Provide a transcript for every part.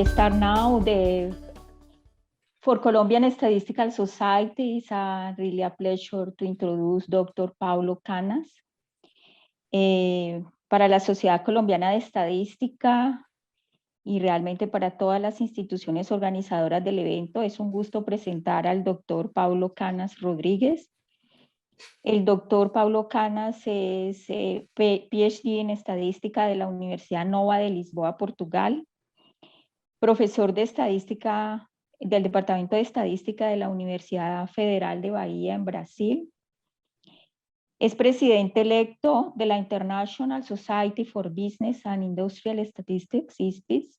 I start now. For Colombian Statistical Society, it's really a pleasure to introduce Dr. Paulo Canas. Para la Sociedad Colombiana de Estadística y realmente para todas las instituciones organizadoras del evento, es un gusto presentar al doctor Paulo Canas Rodríguez. El doctor Paulo Canas es PhD en Estadística de la Universidad Nova de Lisboa, Portugal, profesor de Estadística del Departamento de Estadística de la Universidad Federal de Bahía en Brasil. Es presidente electo de la International Society for Business and Industrial Statistics, ISPIS,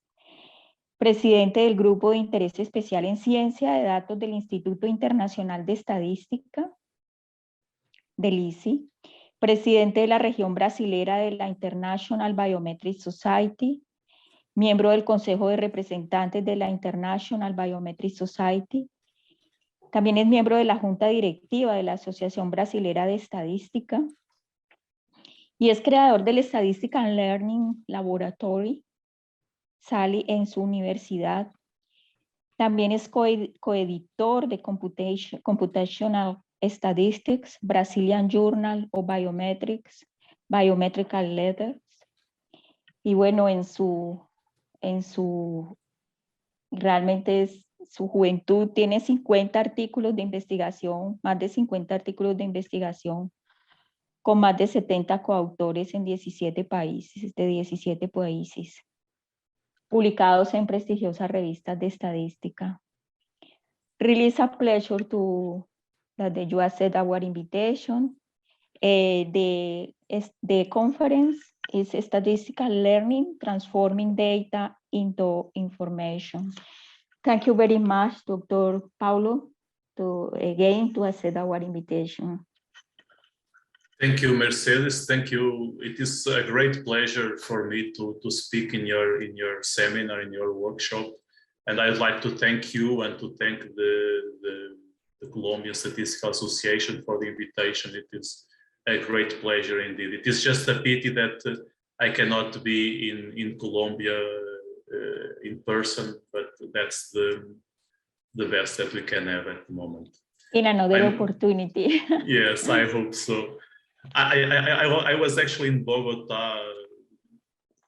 presidente del Grupo de Interés Especial en Ciencia de Datos del Instituto Internacional de Estadística, del ISI, presidente de la región brasilera de la International Biometric Society, miembro del Consejo de Representantes de la International Biometric Society. También es miembro de la Junta Directiva de la Asociación Brasilera de Estadística y es creador del Statistical Learning Laboratory, SALI, en su universidad. También es coeditor de Computational Statistics, Brazilian Journal of Biometrics, Biometrical Letters. Y bueno, realmente su juventud tiene 50 artículos de investigación, más de 50 artículos de investigación, con más de 70 coautores en 17 países, publicados en prestigiosas revistas de estadística. Really is a pleasure that you accept our invitation. The conference is Statistical Learning, Transforming Data into Information. Thank you very much, Dr. Paulo, to accept our invitation. Thank you, Mercedes. Thank you. It is a great pleasure for me to speak in your seminar, in your workshop. And I'd like to thank you and to thank the Colombian Statistical Association for the invitation. It is a great pleasure indeed. It is just a pity that I cannot be in Colombia in person, but that's the best that we can have at the moment. In another opportunity. Yes, I hope so. I was actually in Bogota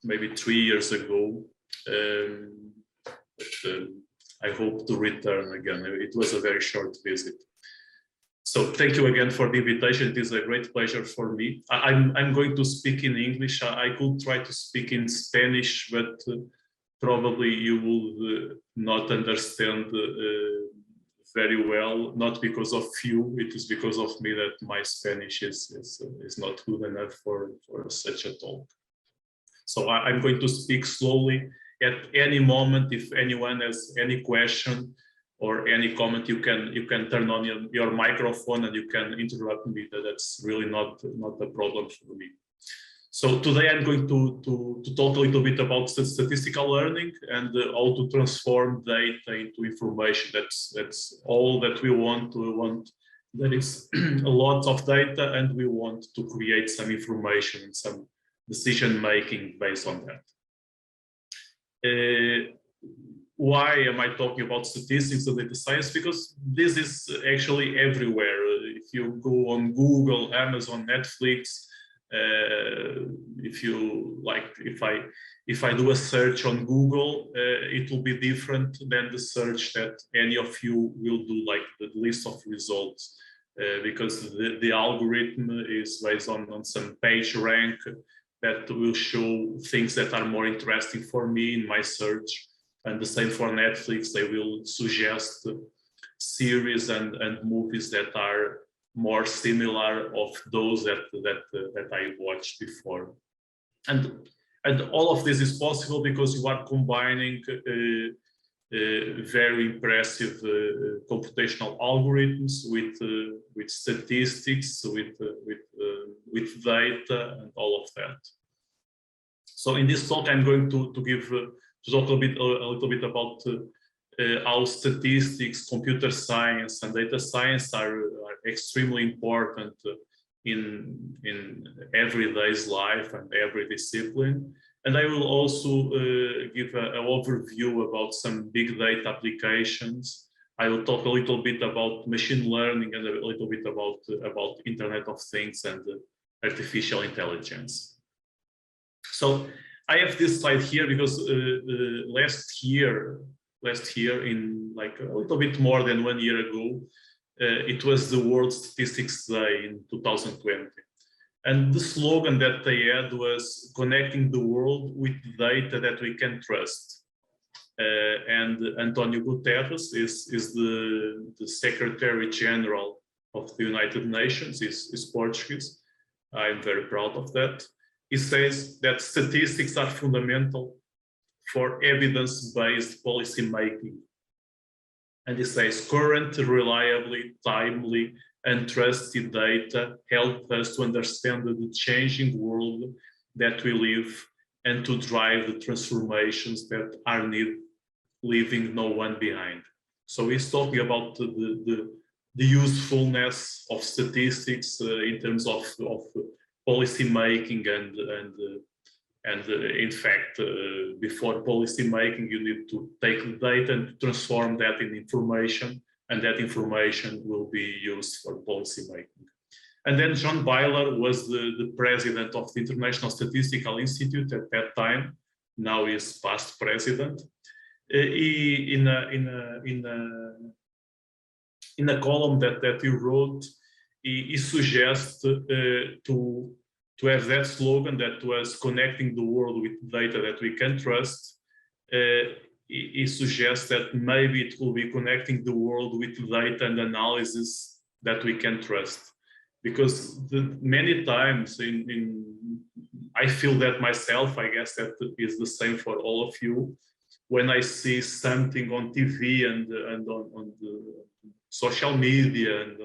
maybe 3 years ago. I hope to return again. It was a very short visit. So thank you again for the invitation. It is a great pleasure for me. I'm going to speak in English. I could try to speak in Spanish, but probably you will not understand very well, not because of you, it is because of me that my Spanish is not good enough for such a talk. So I'm going to speak slowly. At any moment, if anyone has any question or any comment, you can turn on your microphone and you can interrupt me. That's really not a problem for me. So today I'm going to talk a little bit about statistical learning and how to transform data into information. That's all that we want. There is a lot of data and we want to create some information and some decision making based on that. Why am I talking about statistics and data science? Because this is actually everywhere. If you go on Google, Amazon, Netflix, if I do a search on Google, it will be different than the search that any of you will do, like the list of results, because the algorithm is based on some page rank that will show things that are more interesting for me in my search. And the same for Netflix, they will suggest series and movies that are more similar of those that I watched before. And all of this is possible because you are combining very impressive computational algorithms with statistics, with data and all of that. So in this talk, I'm going to talk a little bit about how statistics, computer science, and data science are extremely important in everyday's life and every discipline. And I will also give an overview about some big data applications. I will talk a little bit about machine learning and a little bit about Internet of Things and artificial intelligence. So I have this slide here because last year, in like a little bit more than 1 year ago, it was the World Statistics Day in 2020. And the slogan that they had was connecting the world with data that we can trust. And Antonio Guterres is the Secretary General of the United Nations, is Portuguese. I'm very proud of that. He says that statistics are fundamental for evidence-based policy making. And he says current, reliably, timely, and trusted data help us to understand the changing world that we live and to drive the transformations that are needed, leaving no one behind. So he's talking about the usefulness of statistics in terms of policy making and in fact, before policy making, you need to take the data and transform that in information, and that information will be used for policy making. And then John Byler was the president of the International Statistical Institute at that time. Now he is past president. He, in a column that he wrote, he suggests to have that slogan that was connecting the world with data that we can trust. He suggests that maybe it will be connecting the world with data and analysis that we can trust. Because many times I feel that myself, I guess that is the same for all of you, when I see something on TV and on the social media and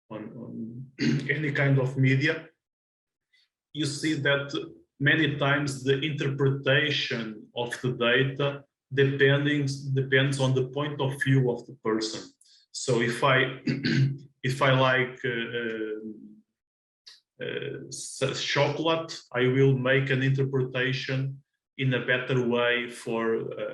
on any kind of media, you see that many times the interpretation of the data depends on the point of view of the person. So if I like chocolate, I will make an interpretation in a better way for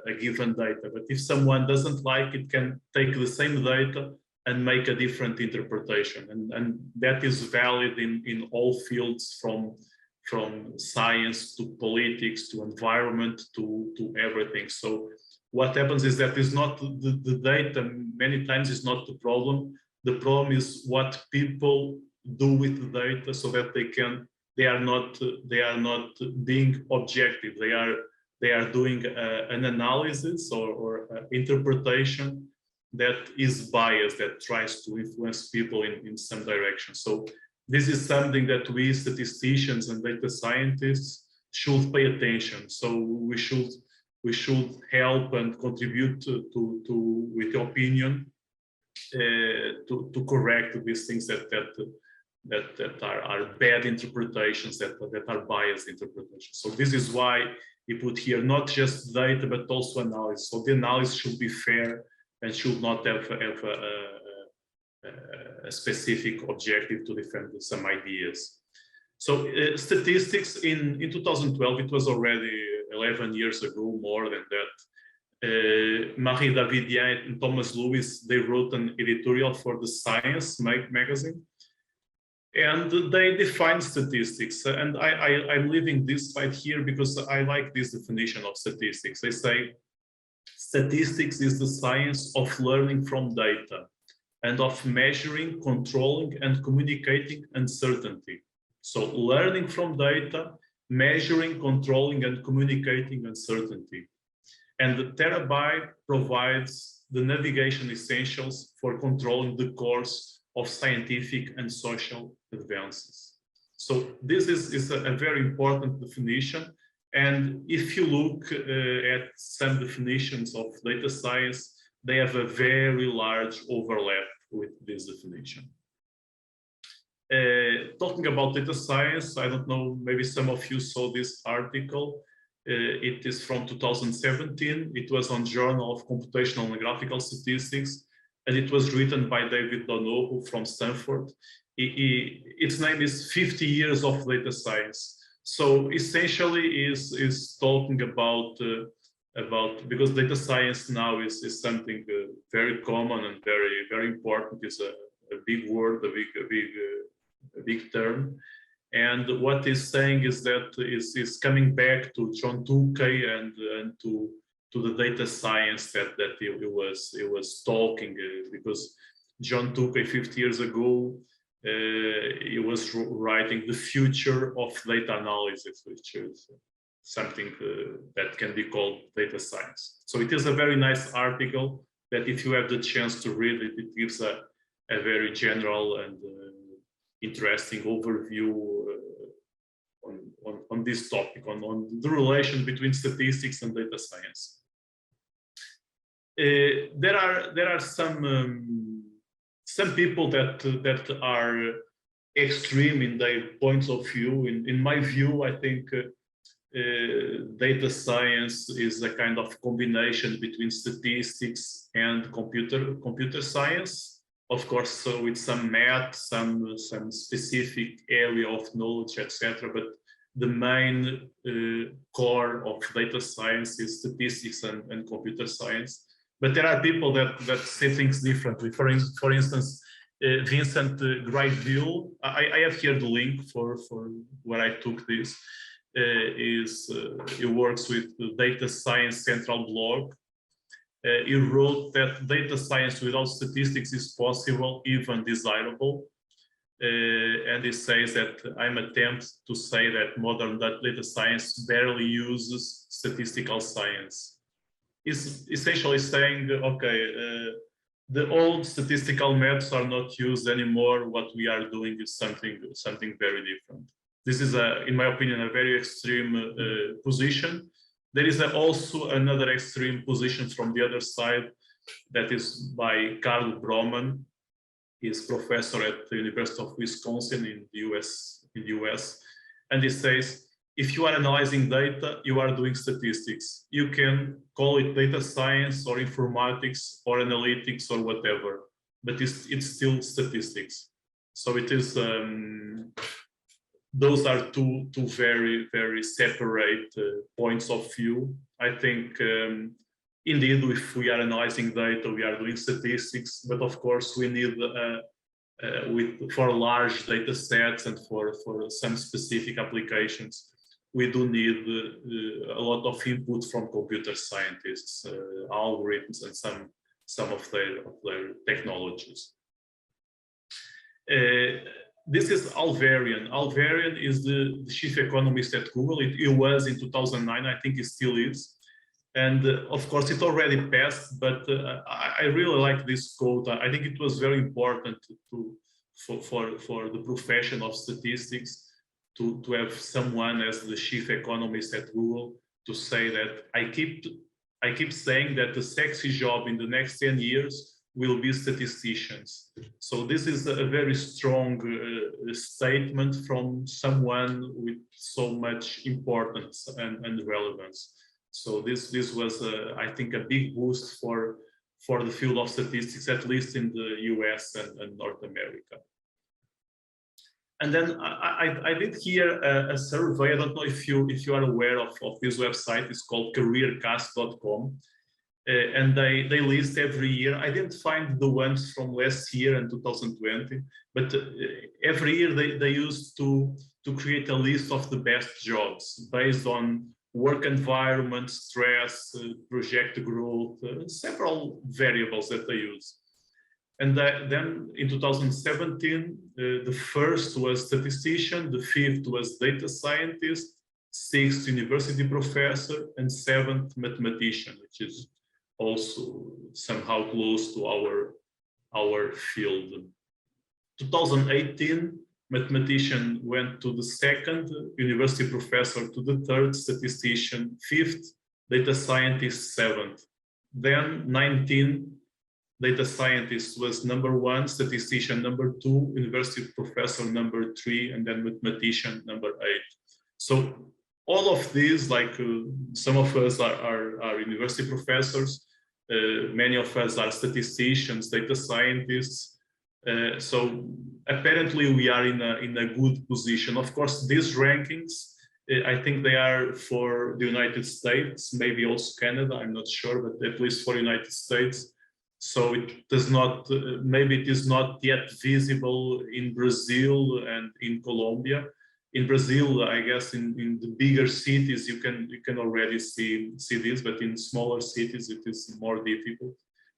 a given data. But if someone doesn't like it, can take the same data and make a different interpretation. And that is valid in all fields, from science to politics to environment to everything. So what happens is that is not the data many times is not the problem. The problem is what people do with the data, so that they are not being objective. They are doing an analysis or interpretation that is biased, that tries to influence people in some direction. So this is something that we statisticians and data scientists should pay attention. So we should help and contribute to with the opinion to correct these things that are bad interpretations, that are biased interpretations. So this is why we put here not just data but also analysis. So the analysis should be fair and should not have a specific objective to defend some ideas. So statistics in 2012, it was already 11 years ago, more than that. Marie Davidien and Thomas Lewis, they wrote an editorial for the Science magazine, and they define statistics. And I'm leaving this slide here because I like this definition of statistics. They say, statistics is the science of learning from data and of measuring, controlling, and communicating uncertainty. So learning from data, measuring, controlling, and communicating uncertainty. And the Terabyte provides the navigation essentials for controlling the course of scientific and social advances. So this is a very important definition. And if you look at some definitions of data science, they have a very large overlap with this definition. Talking about data science, I don't know, maybe some of you saw this article. It is from 2017. It was on Journal of Computational and Graphical Statistics. and it was written by David Donohue from Stanford. Its name is 50 Years of Data Science. So essentially is talking about because data science now is something very common and very important. It's a big word, a big term. And what he's saying is that is coming back to John Tukey and to the data science that he was talking, because John Tukey 50 years ago, he was writing The Future of Data Analysis, which is something that can be called data science. So it is a very nice article that if you have the chance to read it, it gives a very general and interesting overview on this topic, on the relation between statistics and data science. There are some people that are extreme in their points of view. In my view, I think data science is a kind of combination between statistics and computer science. Of course, so with some math, some specific area of knowledge, etc. But the main core of data science is statistics and computer science. But there are people that say things differently. For instance, Vincent Grydville, I have here the link for where I took this. He works with the Data Science Central blog. He wrote that data science without statistics is possible, even desirable. And he says that I'm attempting to say that modern data science barely uses statistical science. Is essentially saying, okay, the old statistical methods are not used anymore. What we are doing is something very different. This is, in my opinion, a very extreme position. There is also another extreme position from the other side, that is by Carl Broman. He is professor at the University of Wisconsin in the US, and he says, if you are analyzing data, you are doing statistics. You can call it data science or informatics or analytics or whatever, but it's still statistics. So it is. Those are two very, very separate points of view. I think, indeed, if we are analyzing data, we are doing statistics, but of course we need, for large data sets and for some specific applications, we do need a lot of input from computer scientists, algorithms, and some of their technologies. This is Al Varian. Al Varian is the chief economist at Google. It was in 2009. I think it still is. And of course, it already passed, but I really like this quote. I think it was very important for the profession of statistics to have someone as the chief economist at Google to say that I keep saying that the sexy job in the next 10 years will be statisticians. So this is a very strong statement from someone with so much importance and relevance. So this was, I think, a big boost for the field of statistics, at least in the US and North America. And then I did here a survey. I don't know if you are aware of this website. It's called careercast.com. And they list every year. I didn't find the ones from last year and 2020, but every year they used to create a list of the best jobs based on work environment, stress, project growth, several variables that they use. And then in 2017, the first was statistician, the fifth was data scientist, sixth university professor, and seventh mathematician, which is also somehow close to our field. 2018, mathematician went to the second, university professor to the third, statistician fifth, data scientist seventh. Then 19, data scientist was number one, statistician number two, university professor number three, and then mathematician number 8. So all of these, like some of us are university professors, Many of us are statisticians, data scientists. So apparently we are in a good position. Of course, these rankings, I think they are for the United States, maybe also Canada, I'm not sure, but at least for United States. So it does not, maybe it is not yet visible in Brazil and in Colombia. In Brazil, I guess in the bigger cities, you can already see this, but in smaller cities, it is more difficult.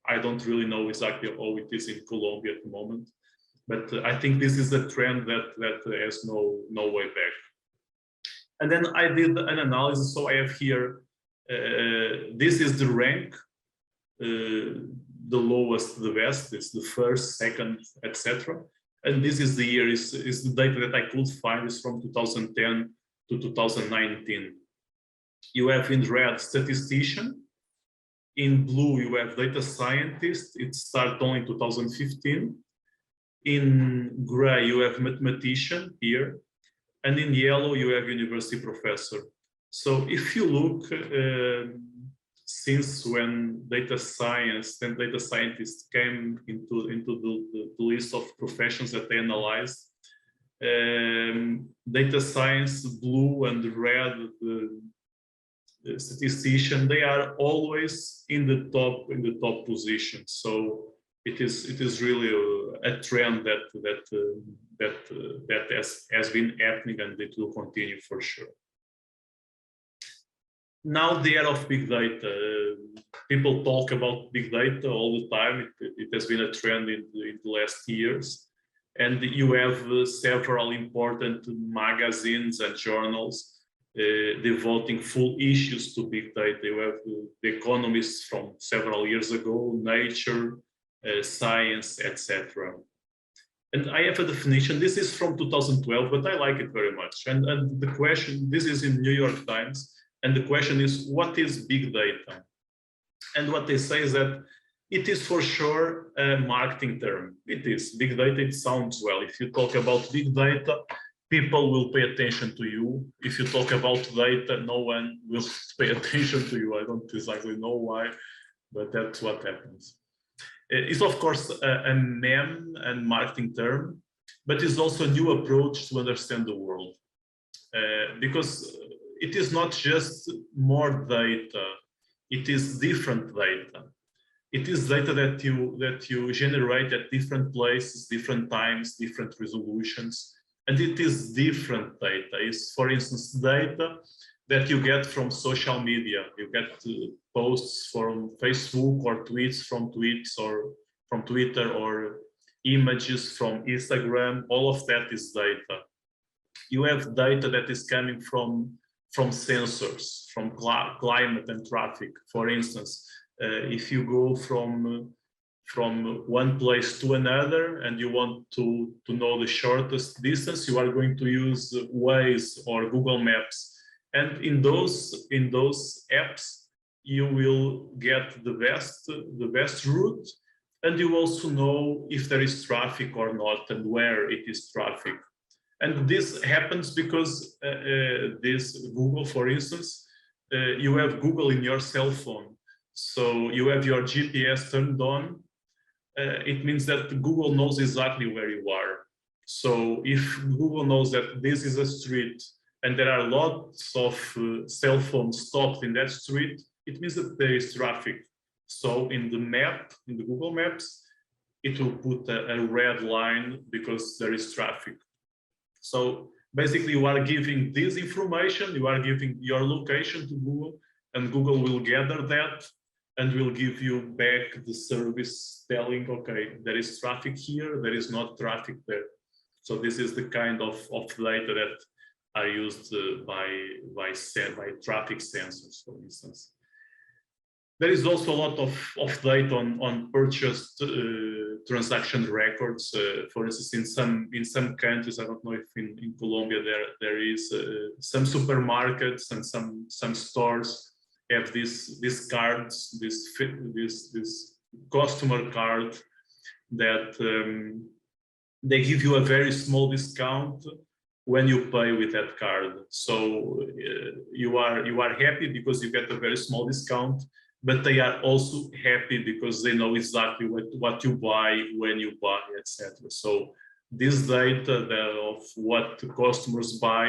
I don't really know exactly how it is in Colombia at the moment, but I think this is a trend that has no way back. And then I did an analysis, so I have here, this is the rank, the lowest, the best, is the first, second, etc. And this is the year, is the data that I could find is from 2010 to 2019. You have in red statistician, in blue you have data scientist, it started only in 2015. In gray you have mathematician here, and in yellow you have university professor. So if you look, since when data science and data scientists came into the list of professions that they analyzed, data science, blue and red, the statistician, they are always in the top position. So it is really a trend that has been happening, and it will continue for sure. Now the era of big data, people talk about big data all the time. It has been a trend in the last years, and you have several important magazines and journals devoting full issues to big data. You have The Economist from several years ago, Nature, Science, etc. And I have a definition. This is from 2012, but I like it very much. And the question, this is in New York Times. And the question is, what is big data? And what they say is that it is for sure a marketing term. It is. Big data, it sounds well. If you talk about big data, people will pay attention to you. If you talk about data, no one will pay attention to you. I don't exactly know why, but that's what happens. It's of course a meme and marketing term, but it's also a new approach to understand the world. Because it is not just more data, it is different data. It is data that you generate at different places, different times, different resolutions. And it is different data. It's, for instance, data that you get from social media. You get posts from Facebook or tweets from Twitter, or images from Instagram. All of that is data. You have data that is coming from sensors, from climate and traffic. For instance, if you go from one place to another and you want to know the shortest distance, you are going to use Waze or Google Maps. And in those apps, you will get the best route, and you also know if there is traffic or not and where it is traffic. And this happens because this Google, for instance, you have Google in your cell phone. So you have your GPS turned on. It means that Google knows exactly where you are. So if Google knows that this is a street and there are lots of cell phones stopped in that street, it means that there is traffic. So in the map, in the Google Maps, it will put a red line because there is traffic. So basically you are giving this information, you are giving your location to Google, and Google will gather that and will give you back the service telling, okay, there is traffic here, there is not traffic there. So this is the kind of data that are used by traffic sensors, for instance. There is also a lot of data on purchased transaction records. For instance, in some countries, I don't know if in Colombia there is some supermarkets and some stores have these cards, this customer card that they give you a very small discount when you pay with that card. So you are happy because you get a very small discount. but they are also happy because they know exactly what you buy, when you buy, etc. So this data of what the customers buy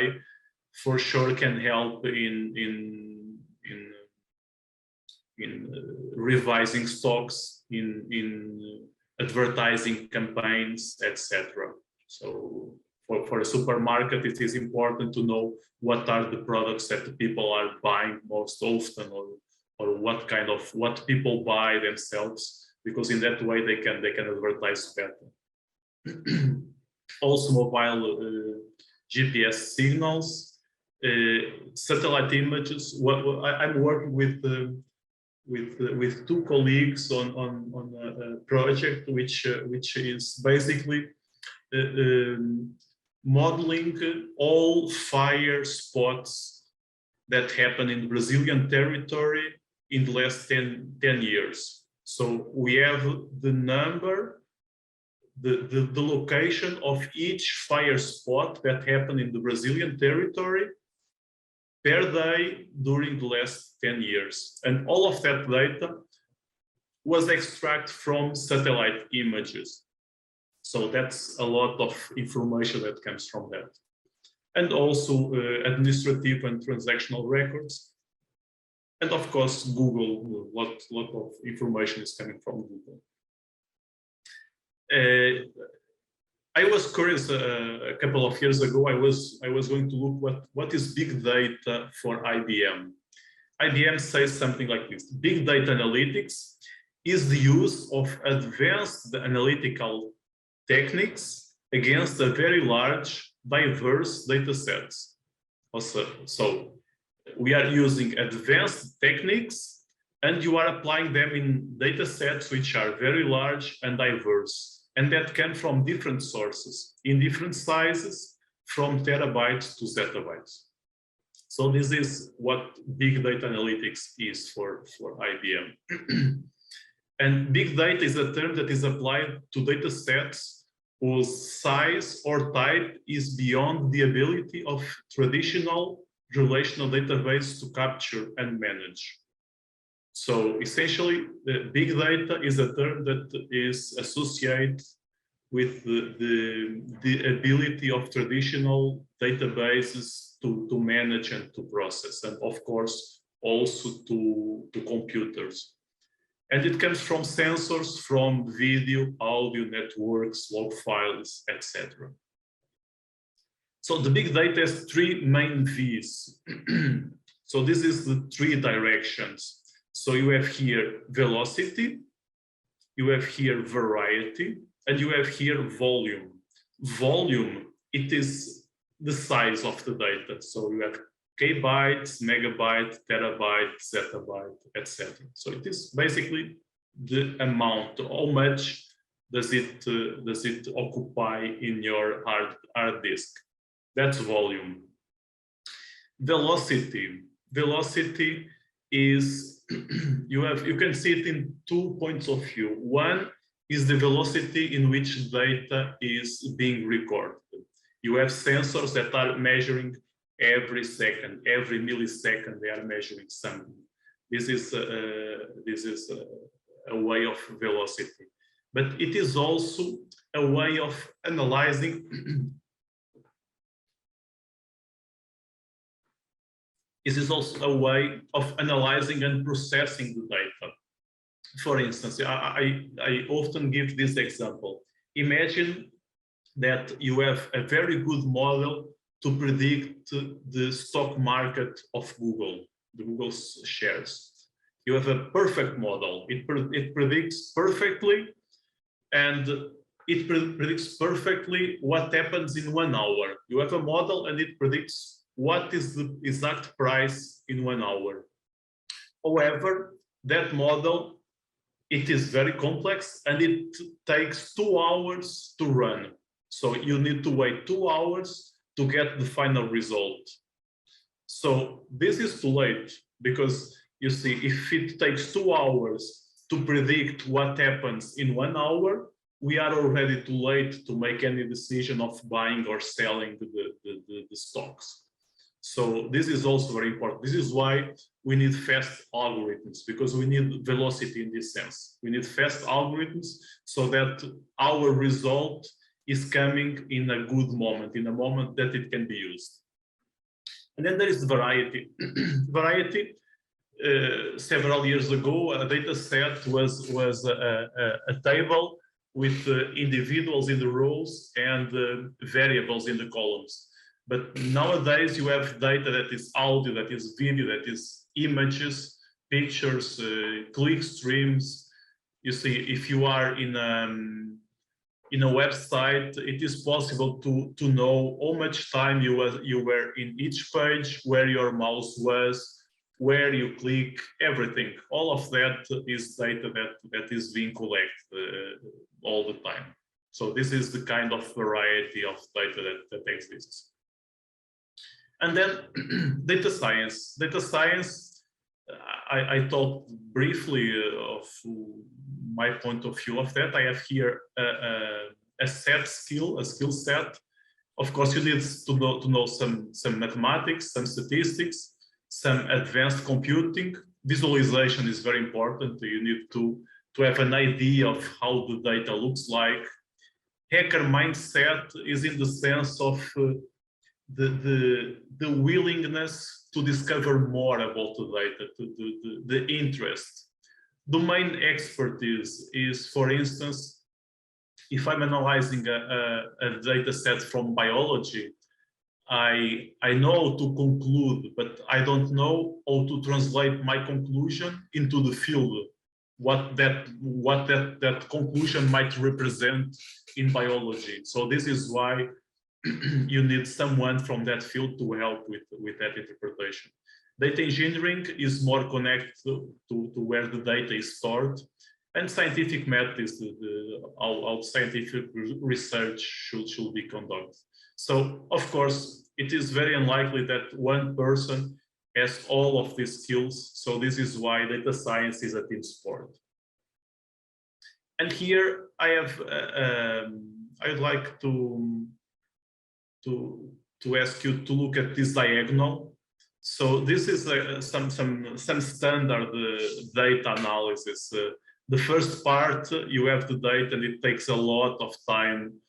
for sure can help in revising stocks, in advertising campaigns, etc. So for a supermarket, it is important to know what are the products that the people are buying most often, or what people buy themselves, because in that way they can advertise better. Also mobile GPS signals, satellite images. I'm working with two colleagues on a project which is basically modeling all fire spots that happen in Brazilian territory in the last 10 years. So we have the number, the location of each fire spot that happened in the Brazilian territory per day during the last 10 years. And all of that data was extracted from satellite images. So that's a lot of information that comes from that. And also administrative and transactional records. And of course, Google, lot of information is coming from Google. I was curious a couple of years ago. I was going to look what is big data for IBM. IBM says something like this: big data analytics is the use of advanced analytical techniques against a very large, diverse data sets. Also, so we are using advanced techniques, and you are applying them in data sets which are very large and diverse, and that come from different sources in different sizes, from terabytes to zettabytes. So this is what big data analytics is for IBM. And big data is a term that is applied to data sets whose size or type is beyond the ability of traditional relational database to capture and manage. So essentially, big data is a term that is associated with the ability of traditional databases to manage and to process, and of course also to computers. And it comes from sensors, from video, audio networks, log files, etc. So the big data has three main V's. So this is the three directions. So you have here velocity, you have here variety, and you have here volume. Volume, it is the size of the data. So you have kbytes, megabyte, terabyte, zettabyte, etc. So it is basically the amount. How much does it occupy in your hard disk? That's volume. Velocity. Velocity is you can see it in 2 points of view. One is the velocity in which data is being recorded. You have sensors that are measuring every second, every millisecond. They are measuring something. This is a way of velocity, but it is also a way of analyzing. This is also a way of analyzing and processing the data. For instance, I often give this example. Imagine that you have a very good model to predict the stock market of Google, the Google's shares. You have a perfect model. It predicts perfectly, and it predicts perfectly what happens in 1 hour. You have a model and it predicts what is the exact price in 1 hour. However, that model, it is very complex and it takes 2 hours to run. So you need to wait 2 hours to get the final result. So this is too late, because you see, if it takes 2 hours to predict what happens in 1 hour, we are already too late to make any decision of buying or selling the stocks. So this is also very important. This is why we need fast algorithms, because we need velocity in this sense. We need fast algorithms so that our result is coming in a good moment, in a moment that it can be used. And then there is variety. Variety, several years ago, a data set was a table with individuals in the rows and variables in the columns. But nowadays you have data that is audio, that is video, that is images, pictures, click streams. You see, if you are in a website, it is possible to know how much time you were in each page, where your mouse was, where you click, everything. All of that is data that is being collected all the time. So this is the kind of variety of data that exists. And then data science. Data science, I talked briefly of my point of view of that. I have here a skill set. Of course, you need to know some mathematics, some statistics, some advanced computing. Visualization is very important. You need to have an idea of how the data looks like. Hacker mindset is in the sense of the willingness to discover more about the data, the interest. Domain expertise is, for instance, if I'm analyzing a data set from biology, I know to conclude, but I don't know how to translate my conclusion into the field, what that conclusion might represent in biology. So this is why you need someone from that field to help with that interpretation. Data engineering is more connected to where the data is stored, and scientific methods, how scientific research should be conducted. So, of course, it is very unlikely that one person has all of these skills. So this is why data science is a team sport. And here I have, I would like to ask you to look at this diagonal. So this is some standard data analysis. The first part, you have the data, and it takes a lot of time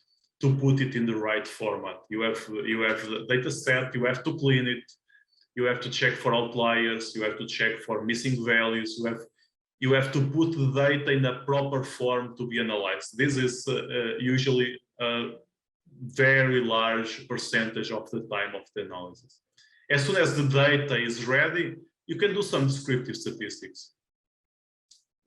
to put it in the right format. You have the data set, you have to clean it, you have to check for outliers, you have to check for missing values, you have to put the data in a proper form to be analyzed. This is usually a very large percentage of the time of the analysis. As soon as the data is ready, you can do some descriptive statistics.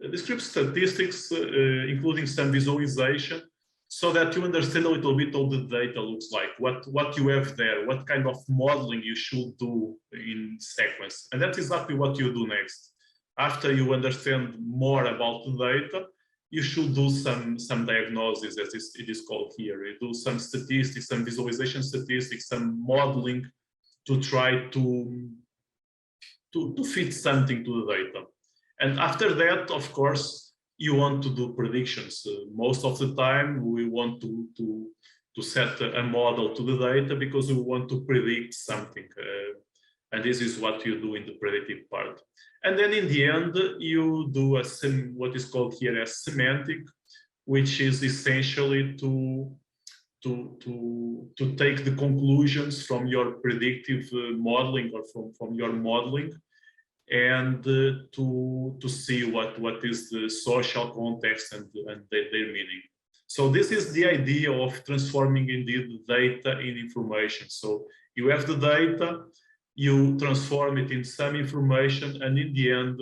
Descriptive statistics, including some visualization, so that you understand a little bit how the data looks like, what you have there, what kind of modeling you should do in sequence. And that's exactly what you do next. After you understand more about the data, you should do some diagnosis, as it is called here. You do some statistics, some visualization statistics, some modeling to try to fit something to the data. And after that, of course, you want to do predictions. Most of the time, we want to set a model to the data because we want to predict something. And this is what you do in the predictive part. And then in the end, you do what is called here a semantic, which is essentially to take the conclusions from your predictive modeling or from your modeling, and to see what is the social context and their meaning. So this is the idea of transforming indeed the data in information. So you have the data, you transform it in some information, and in the end,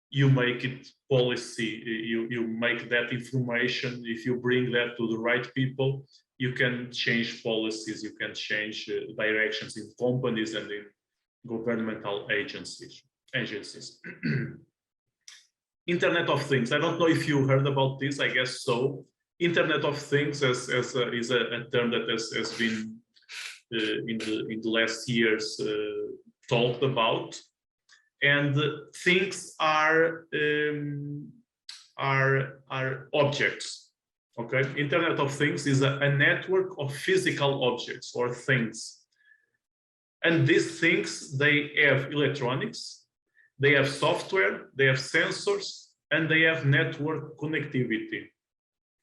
you make it policy. You make that information, if you bring that to the right people, you can change policies, you can change directions in companies and in governmental agencies. Internet of Things. I don't know if you heard about this, I guess so. Internet of Things is a term that has been in the last years talked about, and things are objects. Okay, Internet of Things is a network of physical objects or things. And these things, they have electronics, they have software, they have sensors, and they have network connectivity.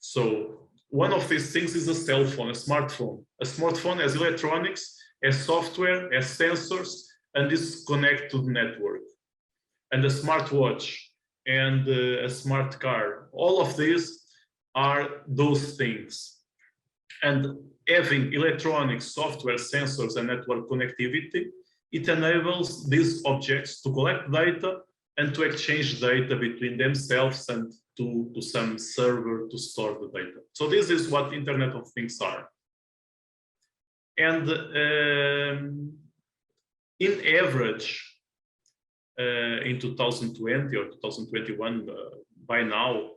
So one of these things is a cell phone, a smartphone. A smartphone has electronics, has software, has sensors, and is connected to the network. And a smartwatch and a smart car, all of these are those things. And having electronics, software, sensors, and network connectivity, it enables these objects to collect data and to exchange data between themselves and to some server to store the data. So this is what Internet of Things are. And in average, in 2020 or 2021, by now,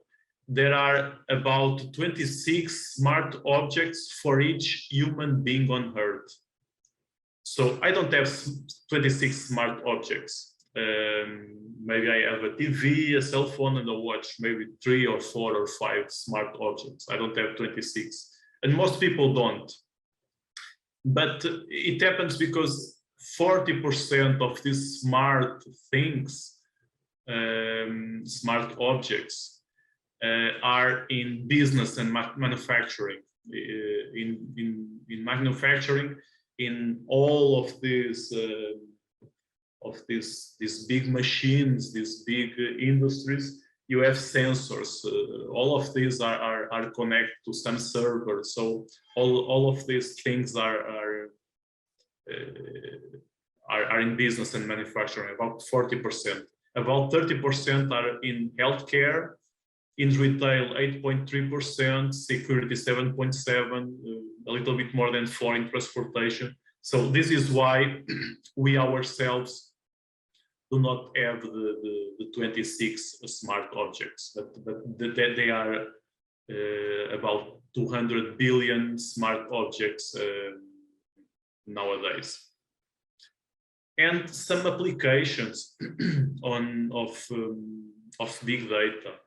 there are about 26 smart objects for each human being on Earth. So I don't have 26 smart objects. Maybe I have a TV, a cell phone, and a watch, maybe 3 or 4 or 5 smart objects. I don't have 26. And most people don't. But it happens because 40% of these smart things, smart objects, are in business and manufacturing. In manufacturing, in all of these big machines, these big industries, you have sensors. All of these are connected to some server. So all of these things are in business and manufacturing, about 40%. About 30% are in healthcare, in retail 8.3%, security 7.7%, a little bit more than 4% in transportation. So this is why we ourselves do not have the 26 smart objects, but they are about 200 billion smart objects nowadays. And some applications of big data.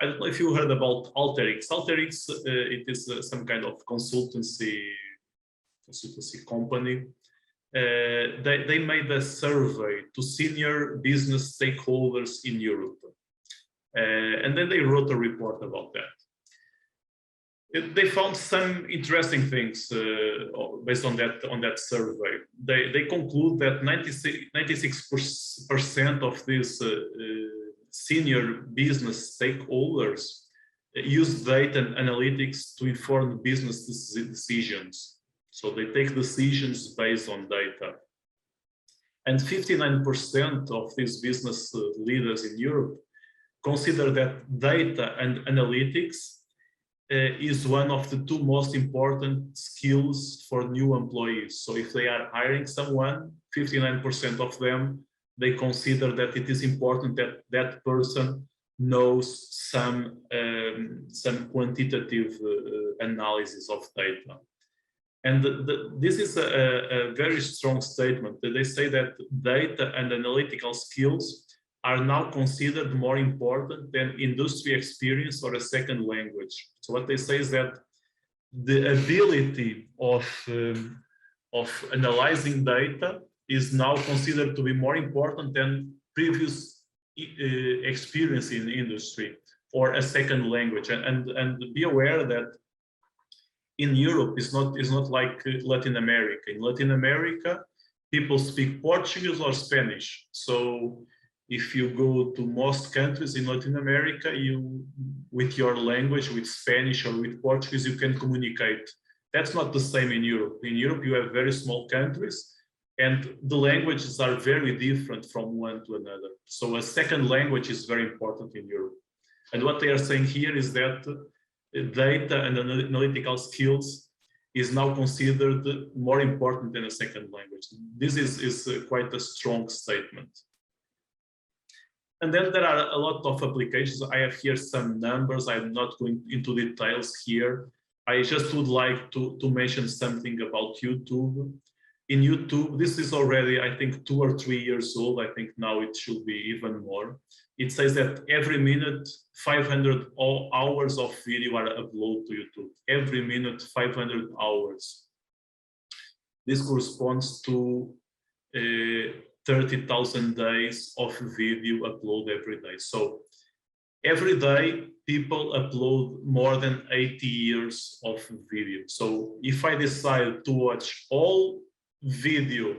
I don't know if you heard about Alteryx. Alteryx, it is some kind of consultancy company. They made a survey to senior business stakeholders in Europe. And then they wrote a report about that. They found some interesting things based on that survey. They conclude that 96% of these senior business stakeholders use data and analytics to inform business decisions. So they take decisions based on data. And 59% of these business leaders in Europe consider that data and analytics is one of the 2 most important skills for new employees. So if they are hiring someone, 59% of them, they consider that it is important that that person knows some quantitative analysis of data. And this is a very strong statement. They say that data and analytical skills are now considered more important than industry experience or a second language. So what they say is that the ability of analyzing data is now considered to be more important than previous experience in industry or a second language. And be aware that in Europe, it's not like Latin America. In Latin America, people speak Portuguese or Spanish. So if you go to most countries in Latin America, with your language, with Spanish or with Portuguese, you can communicate. That's not the same in Europe. In Europe, you have very small countries, and the languages are very different from one to another. So a second language is very important in Europe. And what they are saying here is that data and analytical skills is now considered more important than a second language. This is quite a strong statement. And then there are a lot of applications. I have here some numbers. I'm not going into details here. I just would like to mention something about YouTube. In YouTube, this is already, I think, 2 or 3 years old. I think now it should be even more. It says that every minute, 500 hours of video are uploaded to YouTube. Every minute, 500 hours. This corresponds to 30,000 days of video upload every day. So every day people upload more than 80 years of video. So if I decide to watch all video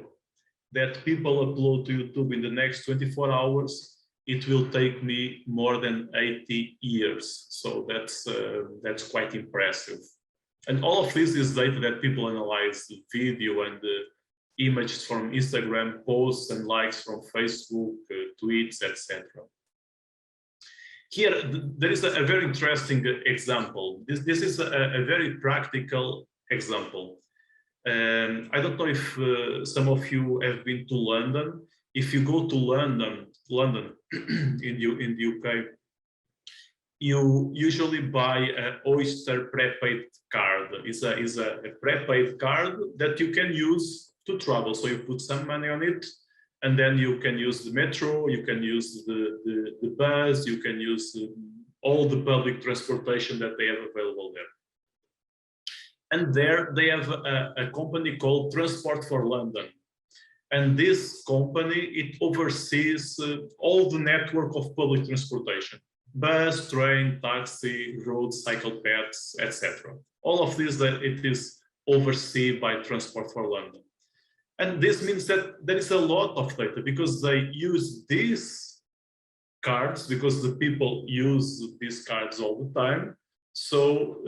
that people upload to YouTube in the next 24 hours, it will take me more than 80 years. So that's quite impressive. And all of this is data that people analyze, the video and the images from Instagram, posts and likes from Facebook, tweets, etc. Here, there is a very interesting example. This is a very practical example. I don't know if some of you have been to London. If you go to London in the UK, you usually buy an Oyster prepaid card. It's a prepaid card that you can use to travel. So you put some money on it, and then you can use the metro, you can use the bus, you can use all the public transportation that they have available there. And there they have a company called Transport for London. And this company, it oversees all the network of public transportation: bus, train, taxi, road, cycle paths, etc. All of this, that it is overseen by Transport for London. And this means that there is a lot of data, because they use these cards, because the people use these cards all the time. So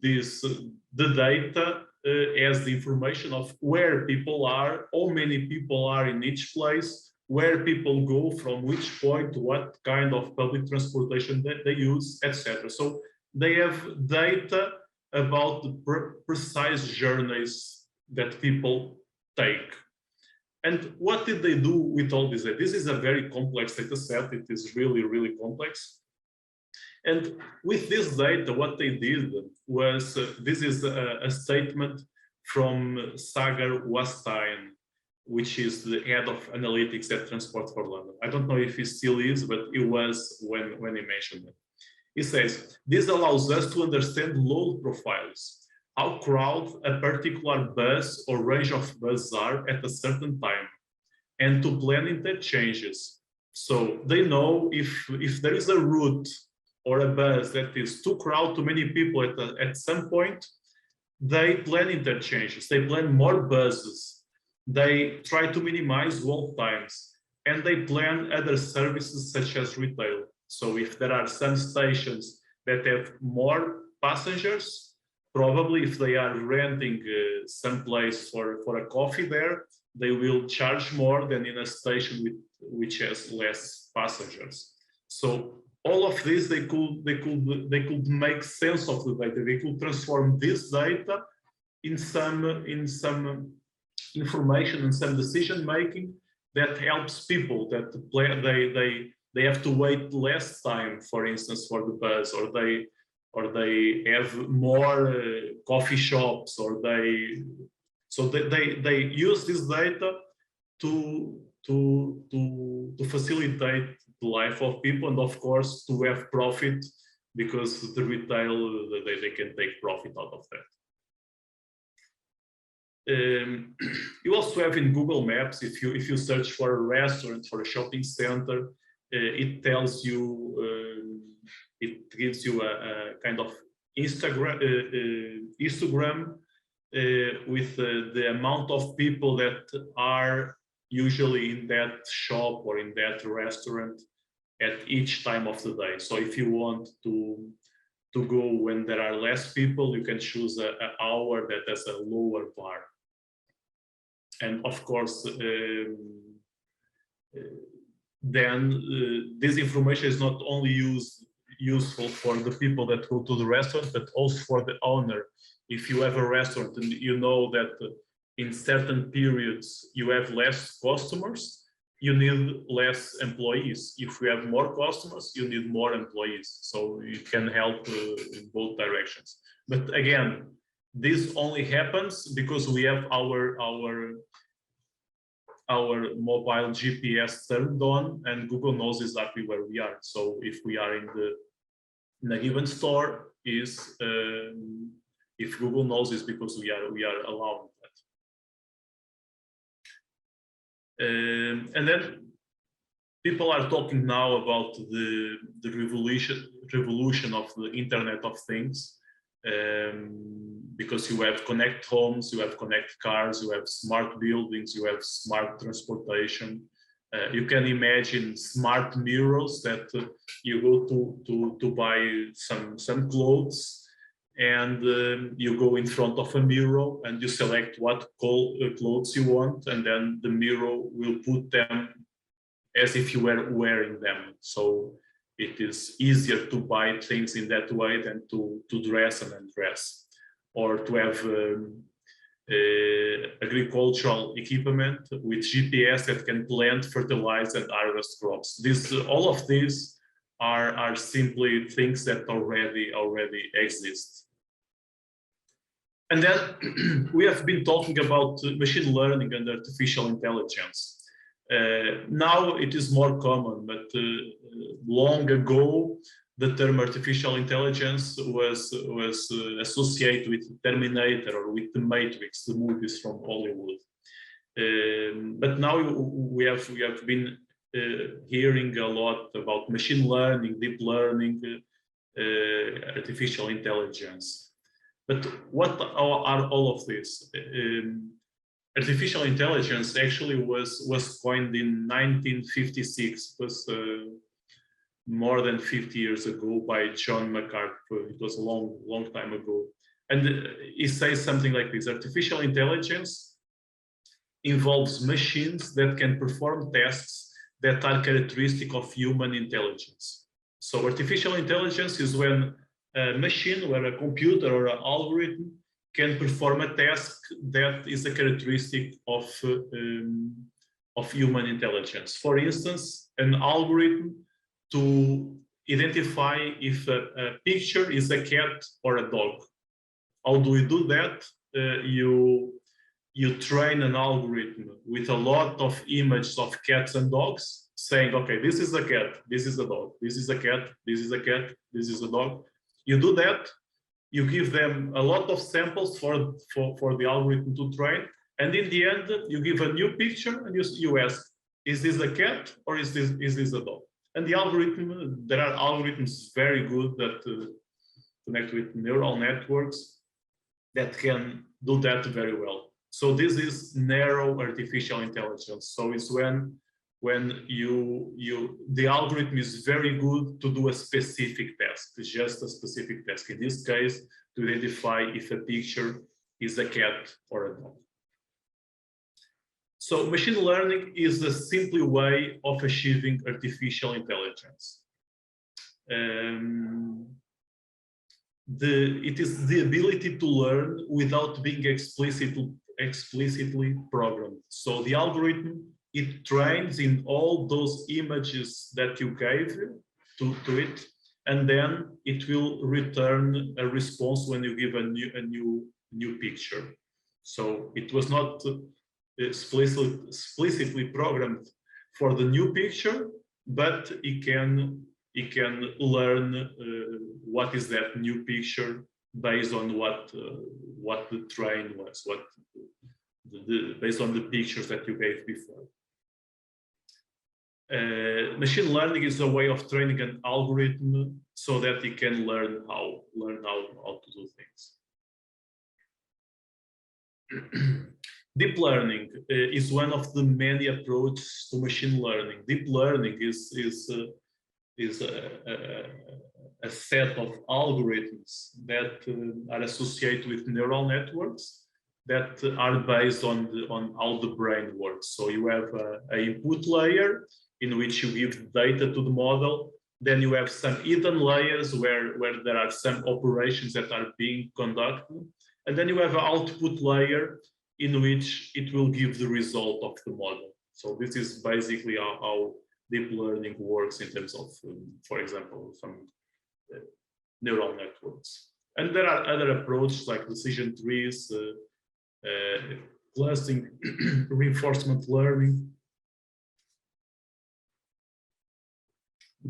the data has the information of where people are, how many people are in each place, where people go from which point, what kind of public transportation that they use, etc. So they have data about the precise journeys that people take. And what did they do with all this data? This is a very complex data set. It is really, really complex. And with this data, what they did was, this is a statement from Sagar Wastein, which is the head of analytics at Transport for London. I don't know if he still is, but he was when he mentioned it. He says, this allows us to understand load profiles, how crowded a particular bus or range of buses are at a certain time, and to plan interchanges. So they know if there is a route or a bus that is too crowded, too many people at some point, they plan interchanges, they plan more buses, they try to minimize wait times, and they plan other services such as retail. So if there are some stations that have more passengers, probably if they are renting some place for a coffee there, they will charge more than in a station which has less passengers. So all of this, they could make sense of the data. They could transform this data in some information and some decision making that helps people, that they have to wait less time, for instance, for the bus, or they have more coffee shops, or they use this data to facilitate the life of people, and of course to have profit, because the retail, they can take profit out of that. You also have in Google Maps, if you search for a restaurant, for a shopping center, it tells you, it gives you a kind of histogram with the amount of people that are usually in that shop or in that restaurant at each time of the day. So if you want to go when there are less people, you can choose an hour that has a lower bar. And of course, then this information is not only useful for the people that go to the restaurant, but also for the owner. If you have a restaurant and you know that in certain periods you have less customers, you need less employees. If you have more customers, you need more employees. So you can help in both directions. But again, this only happens because we have our mobile GPS turned on, and Google knows exactly where we are. So if we are in a given store, if Google knows, it's because we are allowed that. And then people are talking now about the revolution of the Internet of Things, because you have connect homes, you have connect cars, you have smart buildings, you have smart transportation. You can imagine smart mirrors that you go to buy some clothes, and you go in front of a mirror and you select what clothes you want, and then the mirror will put them as if you were wearing them. So it is easier to buy things in that way than to dress and undress, or to have agricultural equipment with GPS that can plant, fertilize, and harvest crops. All of these are simply things that already exist. And then we have been talking about machine learning and artificial intelligence. Now it is more common, but long ago the term artificial intelligence was associated with Terminator or with The Matrix, the movies from Hollywood. But now we have been hearing a lot about machine learning, deep learning, artificial intelligence. But what are all of this? Artificial intelligence actually was coined in 1956. It was more than 50 years ago by John MacArthur. It was a long time ago. And he says something like this: artificial intelligence involves machines that can perform tasks that are characteristic of human intelligence. So artificial intelligence is when a machine, where a computer or an algorithm can perform a task that is a characteristic of human intelligence. For instance, an algorithm to identify if a picture is a cat or a dog. How do we do that? You train an algorithm with a lot of images of cats and dogs, saying, okay, this is a cat, this is a dog, this is a cat, this is a cat, this is a dog. You do that, you give them a lot of samples for the algorithm to train, and in the end, you give a new picture and you ask, is this a cat or is this a dog? And the algorithm, there are algorithms very good that connect with neural networks that can do that very well. So this is narrow artificial intelligence. So it's when the algorithm is very good to do a specific task, just a specific task. In this case, to identify if a picture is a cat or a dog. So machine learning is a simple way of achieving artificial intelligence. It is the ability to learn without being explicitly programmed. So the algorithm, it trains in all those images that you gave to it, and then it will return a response when you give a new picture. So it was not explicitly programmed for the new picture, but it can learn what is that new picture based on what the train was, based on the pictures that you gave before. Machine learning is a way of training an algorithm so that it can learn how to do things. Deep learning is one of the many approaches to machine learning. Deep learning is a set of algorithms that are associated with neural networks that are based on how the brain works. So you have an input layer in which you give data to the model. Then you have some hidden layers where there are some operations that are being conducted. And then you have an output layer in which it will give the result of the model. So this is basically how deep learning works in terms of, for example, some neural networks. And there are other approaches like decision trees, clustering, reinforcement learning,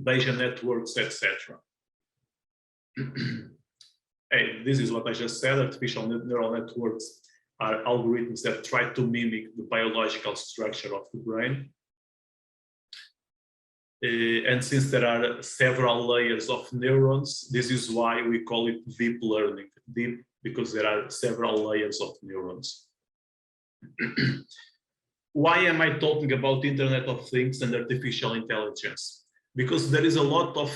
Bayesian networks, etc. Hey, this is what I just said. Artificial neural networks are algorithms that try to mimic the biological structure of the brain. And since there are several layers of neurons, this is why we call it deep learning. Deep because there are several layers of neurons. Why am I talking about Internet of Things and artificial intelligence? Because there is a lot of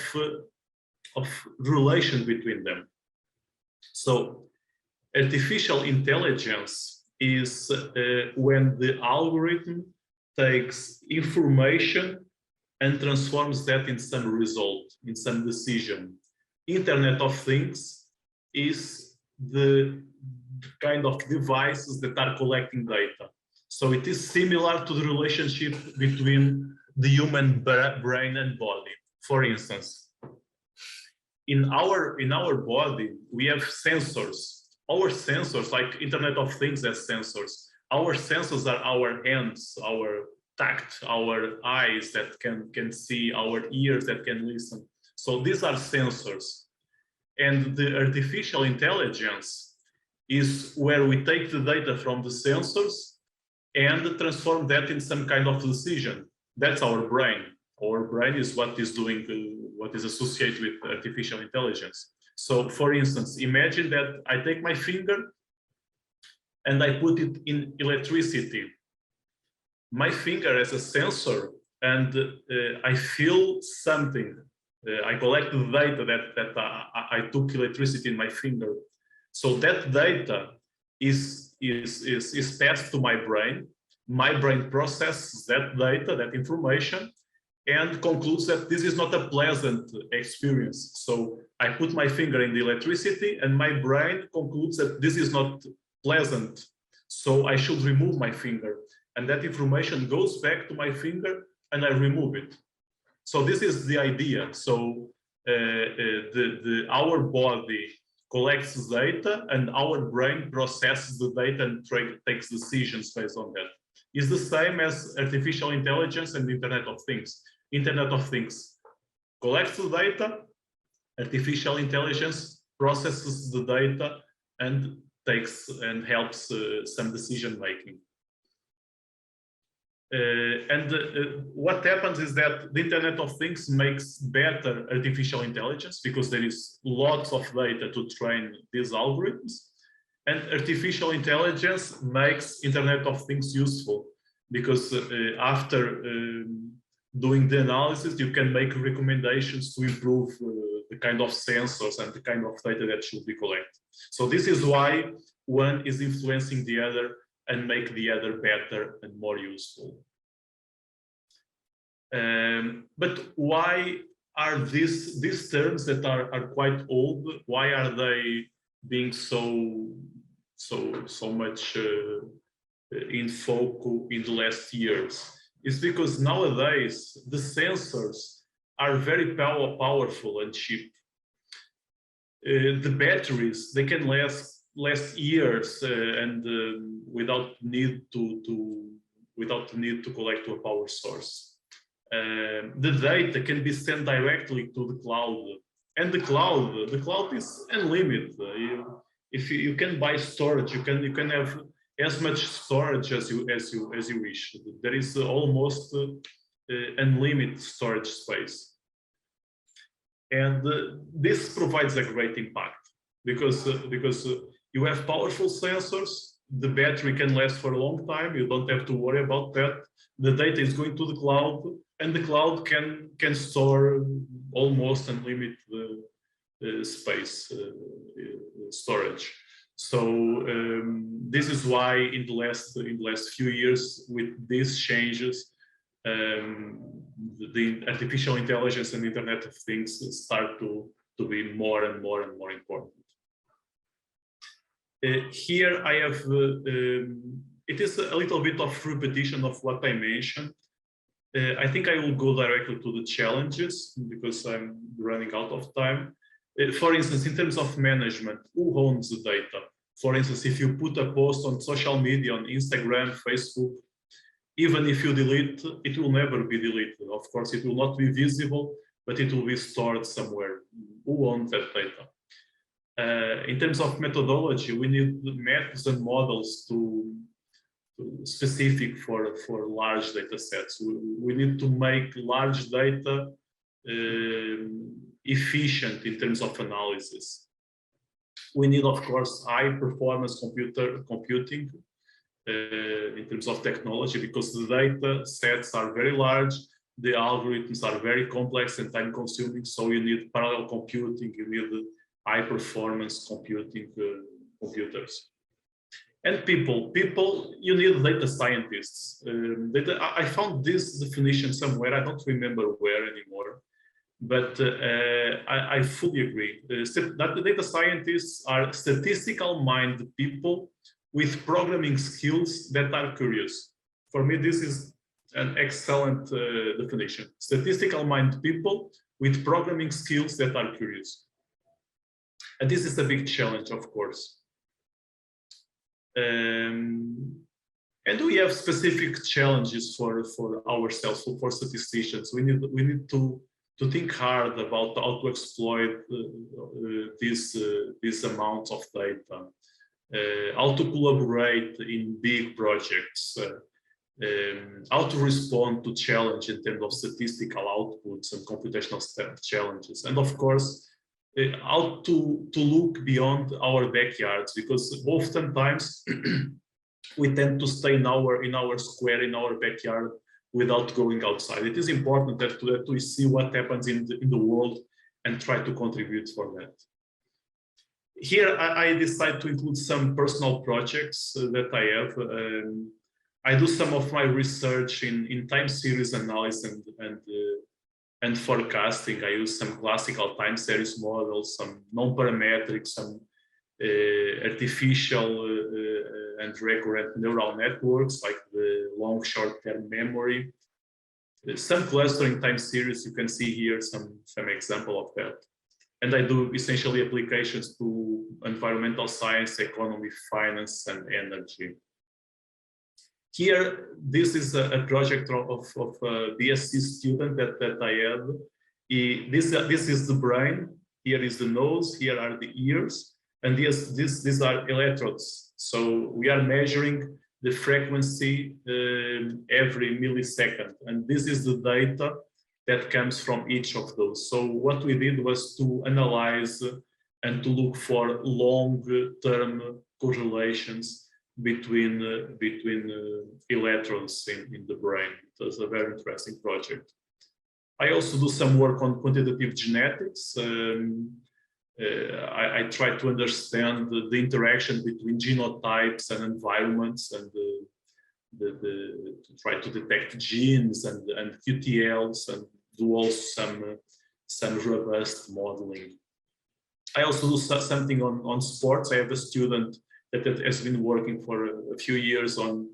relation between them. So artificial intelligence is when the algorithm takes information and transforms that in some result, in some decision. Internet of Things is the kind of devices that are collecting data. So it is similar to the relationship between the human brain and body. For instance, in our body, we have sensors. Our sensors, like Internet of Things has sensors. Our sensors are our hands, our tact, our eyes that can see, our ears that can listen. So these are sensors. And the artificial intelligence is where we take the data from the sensors and transform that in some kind of decision. That's our brain. Our brain is what is doing, what is associated with artificial intelligence. So for instance, imagine that I take my finger and I put it in electricity. My finger has a sensor and I feel something. I collect the data that I took electricity in my finger. So that data is passed to my brain. My brain processes that data, that information, and concludes that this is not a pleasant experience. So I put my finger in the electricity and my brain concludes that this is not pleasant. So I should remove my finger. And that information goes back to my finger and I remove it. So this is the idea. So our body collects data and our brain processes the data and takes decisions based on that. It's the same as artificial intelligence and Internet of Things. Internet of Things collects the data, artificial intelligence processes the data and takes and helps some decision making. What happens is that the Internet of Things makes better artificial intelligence because there is lots of data to train these algorithms, and artificial intelligence makes Internet of Things useful because after doing the analysis, you can make recommendations to improve the kind of sensors and the kind of data that should be collected. So this is why one is influencing the other and make the other better and more useful. But why are these terms that are quite old, why are they being so much in focus in the last years? It's because nowadays the sensors are very powerful and cheap. The batteries, they can last years and without need to collect to a power source. The data can be sent directly to the cloud, and the cloud is unlimited. If you can buy storage, you can have as much storage as you wish. There is almost unlimited storage space, and this provides a great impact because you have powerful sensors. The battery can last for a long time. You don't have to worry about that. The data is going to the cloud, and the cloud can store almost unlimited space storage. So this is why in the last few years, with these changes, the artificial intelligence and Internet of Things start to be more and more important. Here I have, it is a little bit of repetition of what I mentioned. I think I will go directly to the challenges because I'm running out of time. For instance, in terms of management, who owns the data? For instance, if you put a post on social media, on Instagram, Facebook, even if you delete, it will never be deleted. Of course, it will not be visible, but it will be stored somewhere. Who owns that data? In terms of methodology, we need methods and models specific for large data sets. We need to make large data efficient in terms of analysis. We need, of course, high performance computing in terms of technology, because the data sets are very large, the algorithms are very complex and time consuming, so you need parallel computing, you need high performance computing computers. And people, you need data scientists. I found this definition somewhere, I don't remember where anymore, but I fully agree that the data scientists are statistical-minded people with programming skills that are curious. For me, this is an excellent definition. Statistical-minded people with programming skills that are curious. And this is a big challenge, of course. And we have specific challenges for ourselves, for statisticians. We need to think hard about how to exploit this amount of data, how to collaborate in big projects, how to respond to challenge in terms of statistical outputs and computational challenges, and of course, how to look beyond our backyards, because oftentimes we tend to stay in our square, in our backyard, without going outside. It is important that we see what happens in the world and try to contribute for that. Here, I decided to include some personal projects that I have. I do some of my research in time series analysis and forecasting. I use some classical time series models, some non-parametric, some artificial and recurrent neural networks, like the long short-term memory. Some clustering time series, you can see here some example of that. And I do essentially applications to environmental science, economy, finance, and energy. Here, this is a project of a BSc student that I have. This is the brain, here is the nose, here are the ears, and these are electrodes. So we are measuring the frequency every millisecond, and this is the data that comes from each of those. So what we did was to analyze and to look for long-term correlations between electrons in the brain. It was a very interesting project. I also do some work on quantitative genetics. I try to understand the interaction between genotypes and environments, and to try to detect genes and QTLs, and do also some robust modeling. I also do something on sports. I have a student that has been working for a few years on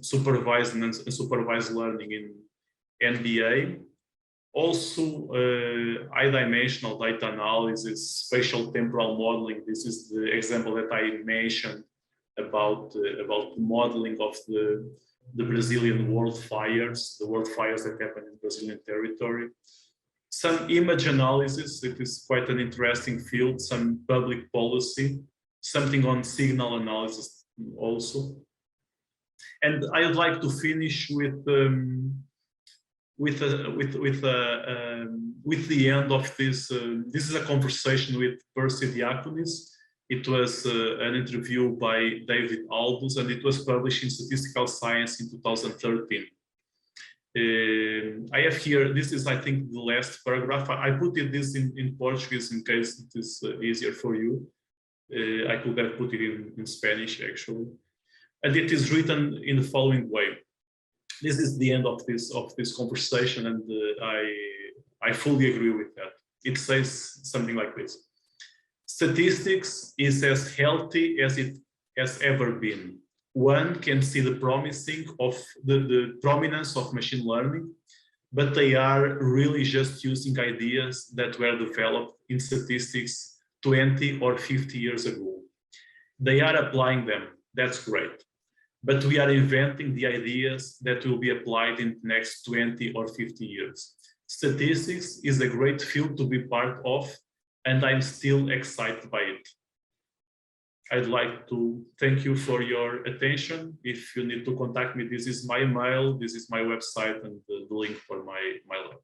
supervised and unsupervised learning in NBA. Also, high-dimensional data analysis, spatial temporal modeling. This is the example that I mentioned about modeling of the Brazilian world fires, the world fires that happen in Brazilian territory. Some image analysis, it is quite an interesting field, some public policy, something on signal analysis also. And I would like to finish with the end of this. This is a conversation with Percy Diaconis. It was an interview by David Aldous, and it was published in Statistical Science in 2013. I have here, this is, I think, the last paragraph. I put this in Portuguese in case it is easier for you. I could have put it in Spanish, actually. And it is written in the following way. This is the end of this conversation, and I fully agree with that. It says something like this: statistics is as healthy as it has ever been. One can see the prominence of machine learning, but they are really just using ideas that were developed in statistics 20 or 50 years ago. They are applying them, that's great. But we are inventing the ideas that will be applied in the next 20 or 50 years. Statistics is a great field to be part of, and I'm still excited by it. I'd like to thank you for your attention. If you need to contact me, this is my email, this is my website, and the link for my lab.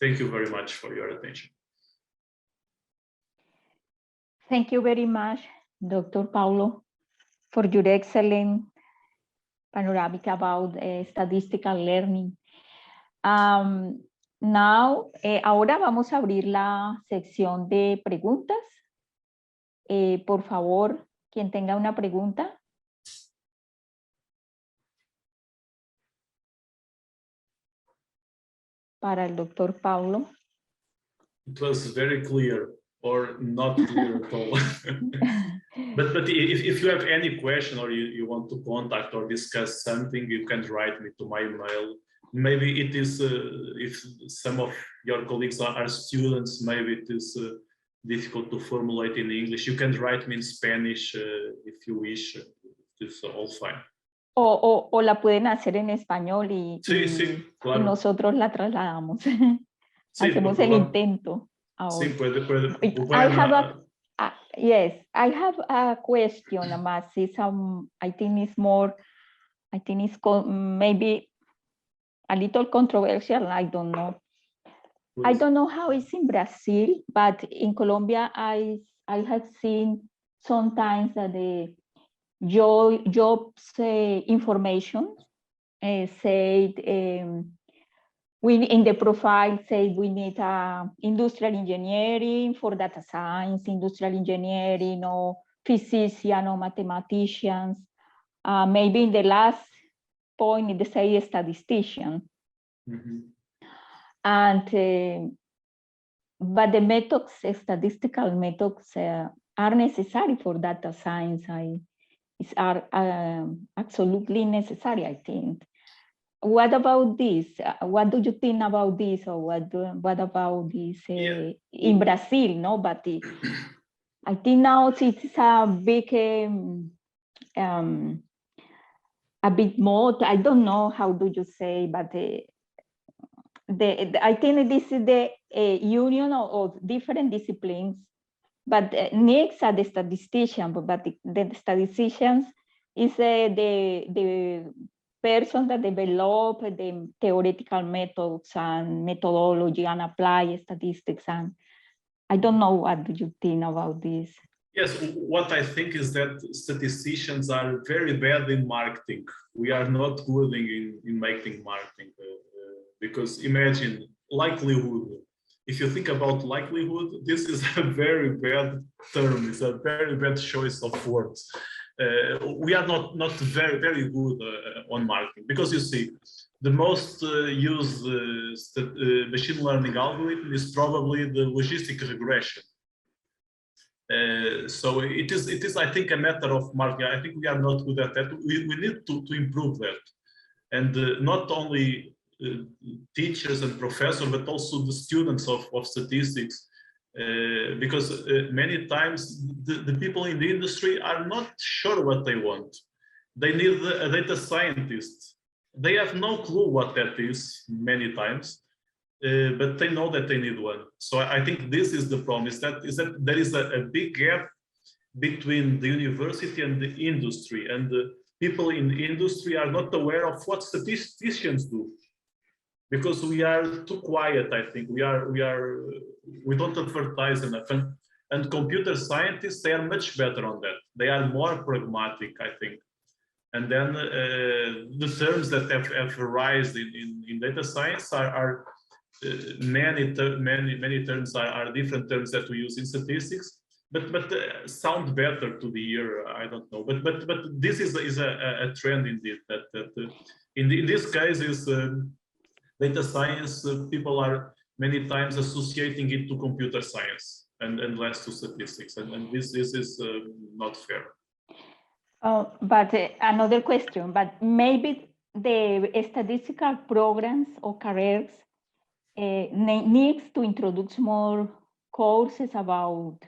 Thank you very much for your attention. Thank you very much, Dr. Paulo, for your excellent panoramic about statistical learning. Ahora vamos a abrir la sección de preguntas. Por favor, quien tenga una pregunta. Para el doctor Paulo. It was very clear, or not clear at all. But if you have any question, or you want to contact or discuss something, you can write me to my email. Maybe it is, if some of your colleagues are students, maybe it is difficult to formulate in English. You can write me in Spanish if you wish. It's all fine. O la pueden hacer en español y, claro. Y nosotros la trasladamos. Sí, hacemos el intento. Sí, puede. Yes, I have a question, I think it's more, maybe a little controversial, I don't know. Please. I don't know how it's in Brazil, but in Colombia, I have seen sometimes that the jobs information said, we in the profile say we need industrial engineering for data science, industrial engineering, or physician or mathematicians. Maybe in the last point, they say statistician. Mm-hmm. And but the methods, statistical methods, are necessary for data science. Are absolutely necessary, I think. What about this? What do you think about this, or what about this in Brazil? No, but I think now it's a big, a bit more. I don't know how do you say, but I think this is the union of different disciplines, but needs the statistician. But the statisticians is the person that develop the theoretical methods and methodology and apply statistics. And I don't know, what do you think about this? Yes, what I think is that statisticians are very bad in marketing. We are not good in making marketing because imagine likelihood. If you think about likelihood, this is a very bad term. It's a very bad choice of words. We are not very good on marketing, because you see, the most used machine learning algorithm is probably the logistic regression. So it is I think a matter of marketing. I think we are not good at that. We need to improve that, and not only teachers and professors, but also the students of statistics. Because many times the people in the industry are not sure what they want. They need a data scientist. They have no clue what that is many times, but they know that they need one. So I think this is the problem, is that there is a big gap between the university and the industry, and the people in the industry are not aware of what statisticians do. Because we are too quiet, I think. We don't advertise enough. And computer scientists, they are much better on that. They are more pragmatic, I think. And then the terms that have arisen in data science are many terms are different terms that we use in statistics, but sound better to the ear. I don't know. But this is a trend indeed. That in this case is. Data science, people are many times associating it to computer science and less to statistics, and this is not fair. But another question, but maybe the statistical programs or careers needs to introduce more courses about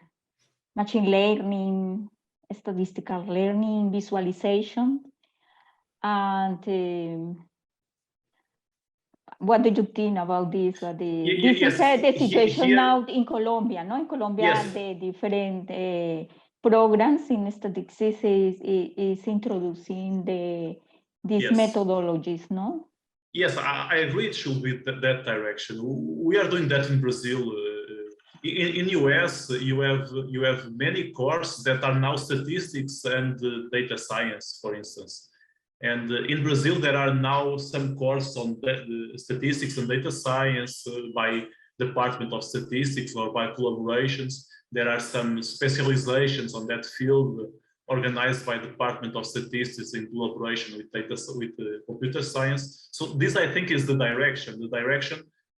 machine learning, statistical learning, visualization, and what do you think about this? This Yes, is the situation here, now in Colombia, no? In Colombia, yes. the different programs in statistics is introducing these Yes. methodologies, no? Yes, I agree it should be that direction. We are doing that in Brazil. In US, you have many courses that are now statistics and data science, for instance. And in Brazil, there are now some courses on statistics and data science by Department of Statistics or by collaborations. There are some specializations on that field organized by Department of Statistics in collaboration with computer science. So this, I think, is the direction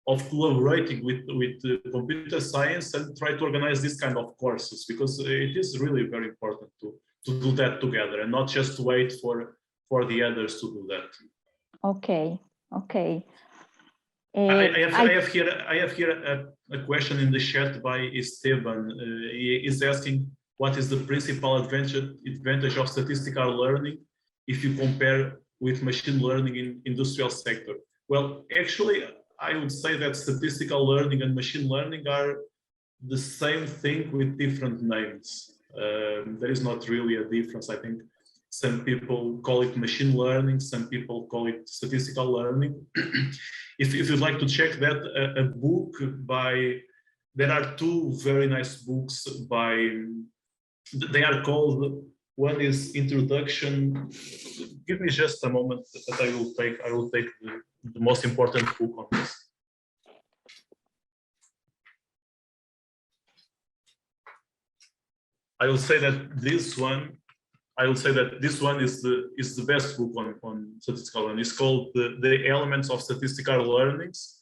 of collaborating with computer science and try to organize this kind of courses, because it is really very important to do that together and not just wait for the others to do that. Okay. I have here a question in the chat by Esteban. He is asking, what is the principal advantage of statistical learning if you compare with machine learning in industrial sector? Well, actually, I would say that statistical learning and machine learning are the same thing with different names. There is not really a difference. I think some people call it machine learning, some people call it statistical learning. If you'd like to check that, a book by, there are two very nice books by, they are called, one is Introduction. Give me just a moment that I will take the most important book on this. I will say that this one is the best book on statistical learning. It's called The Elements of Statistical Learnings.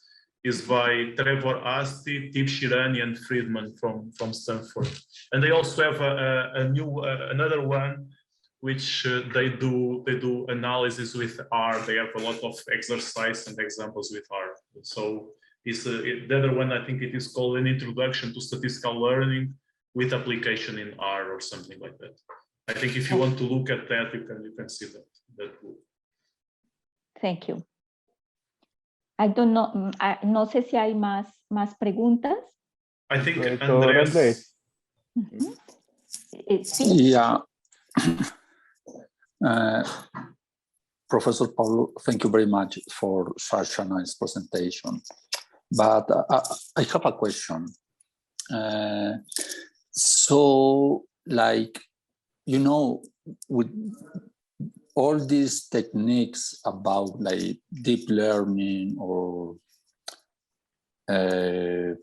Is by Trevor Asti, Tip Shirani, and Friedman from Stanford. And they also have another one, which they do analysis with R. They have a lot of exercise and examples with R. So the other one, I think it is called An Introduction to Statistical Learning with Application in R or something like that. I think if you want to look at that, you can see that book. Thank you. I don't know, no sé si hay más preguntas. I think Andrés. Sí. Yeah. Professor Paulo, thank you very much for such a nice presentation. But I have a question. So, like, you know, with all these techniques about like deep learning or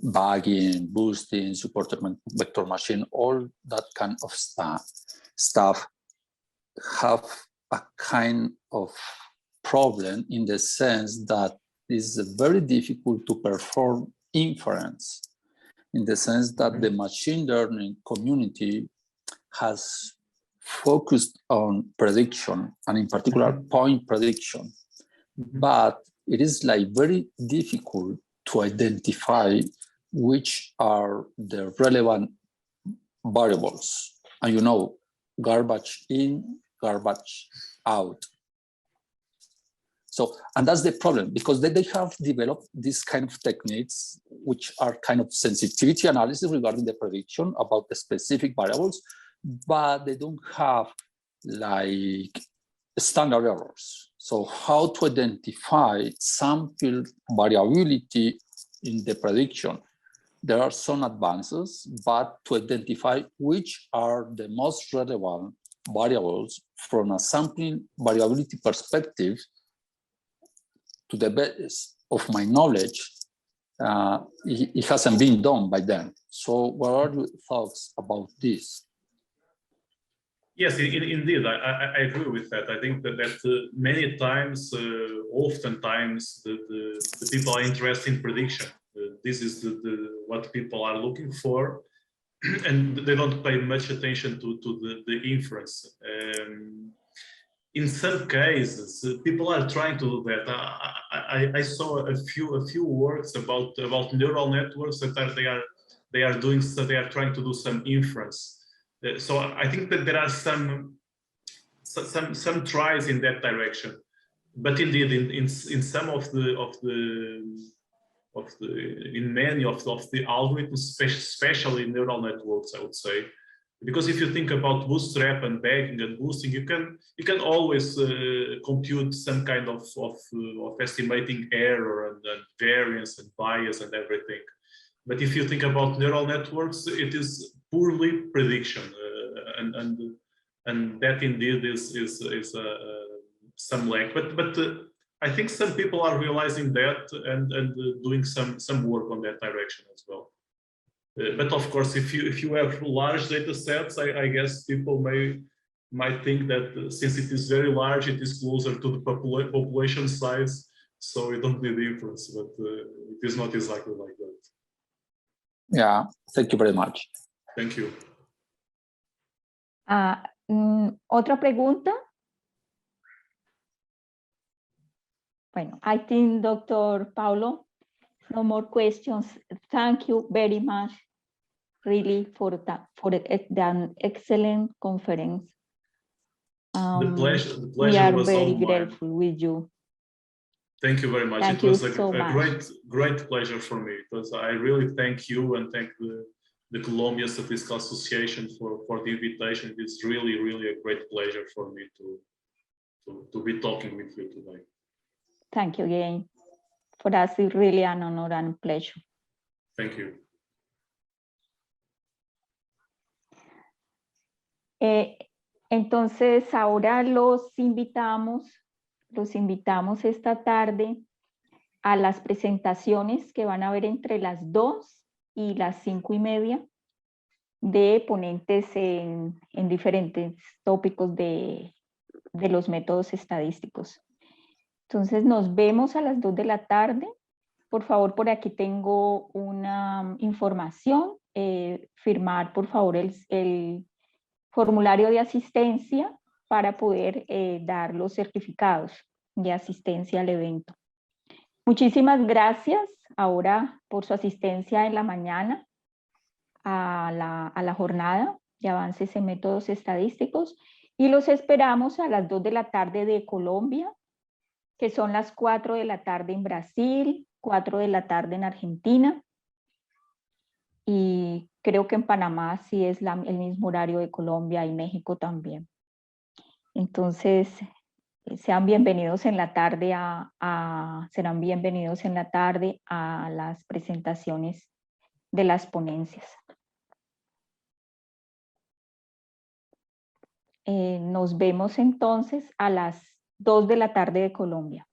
bagging, boosting, supported vector machine, all that kind of stuff have a kind of problem in the sense that it's very difficult to perform inference, in the sense that the machine learning community has focused on prediction, and in particular point prediction. But it is like very difficult to identify which are the relevant variables. And you know, garbage in, garbage out. So, and that's the problem, because they have developed these kind of techniques, which are kind of sensitivity analysis regarding the prediction about the specific variables, but they don't have like standard errors. So how to identify sample variability in the prediction? There are some advances, but to identify which are the most relevant variables from a sampling variability perspective, to the best of my knowledge, it hasn't been done by them. So what are your thoughts about this? Yes, indeed, I agree with that. I think that many times, oftentimes, the people are interested in prediction. This is what people are looking for, and they don't pay much attention to the inference. In some cases, people are trying to do that. I saw a few works about neural networks that they are trying to do some inference. So I think that there are some tries in that direction. but indeed, in some of the in many of the algorithms, especially neural networks, I would say, because if you think about bootstrap and bagging and boosting, you can always compute some kind of estimating error and variance and bias and everything. But if you think about neural networks, it is purely prediction, and that indeed is some lack. But I think some people are realizing that and doing some work on that direction as well. But of course, if you have large data sets, I guess people might think that since it is very large, it is closer to the population size, so we don't need inference. But it is not exactly like that. Yeah, thank you very much. Thank you. ¿Otra pregunta? Bueno, I think, Dr. Paulo, no more questions. Thank you very much, really, for the excellent conference. The pleasure we are was very all mine. grateful with you. Thank you very much. Thank it was you so much. great pleasure for me. I really thank you and thank the Colombian Statistical Association for the invitation. It's really a great pleasure for me to be talking with you today. Thank you again. For us, it's really an honor and pleasure. Thank you. Entonces, ahora los invitamos esta tarde a las presentaciones que van a haber entre las 2 y las 5:30 de ponentes en diferentes tópicos de los métodos estadísticos. Entonces nos vemos a las 2 de la tarde. Por favor, por aquí tengo una información. Firmar, por favor, el formulario de asistencia para poder dar los certificados de asistencia al evento. Muchísimas gracias ahora por su asistencia en la mañana a la jornada de avances en métodos estadísticos y los esperamos a las 2 de la tarde de Colombia, que son las 4 de la tarde en Brasil, 4 de la tarde en Argentina, y creo que en Panamá sí es el mismo horario de Colombia y México también. Entonces, sean bienvenidos en la tarde serán bienvenidos en la tarde a las presentaciones de las ponencias. Nos vemos entonces a las 2 de la tarde de Colombia.